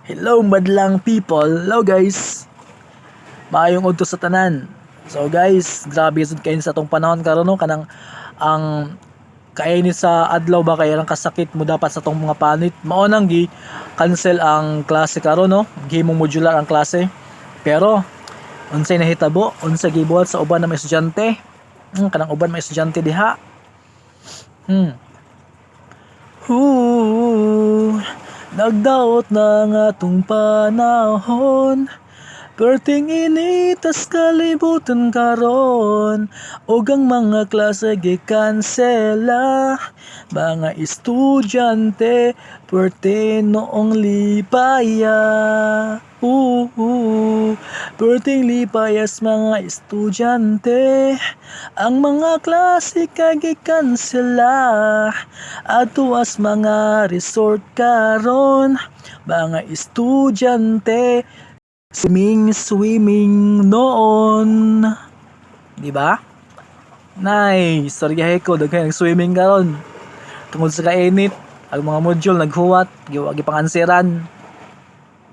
Hello madlang people. Hello guys. Maayong udto sa tanan. So guys, grabe jud kayo sa atong panahon karon no kanang ang kaini sa adlaw ba kay lang kasakit mo dapat sa tong mga panit. Mao nang gi cancel ang klase karon no. Gihimong modular ang klase. Pero unsay nahitabo, unsa gibuhat sa uban ng mga estudyante? Kanang uban mga estudyante diha. Nagdaot na nga atong panahon, perting initas kalibutan karon, ug ang mga klase gikansela. Mga estudyante perte noong lipaya. Perting lipayas mga estudyante, ang mga klase kay gikansela. Atuas mga resort karon, mga estudyante swimming noon. Di ba? Nice. Sorry ko daghan swimming karon. Tungod sa kainit, ang mga module naghuwat, giwagi pangansiran.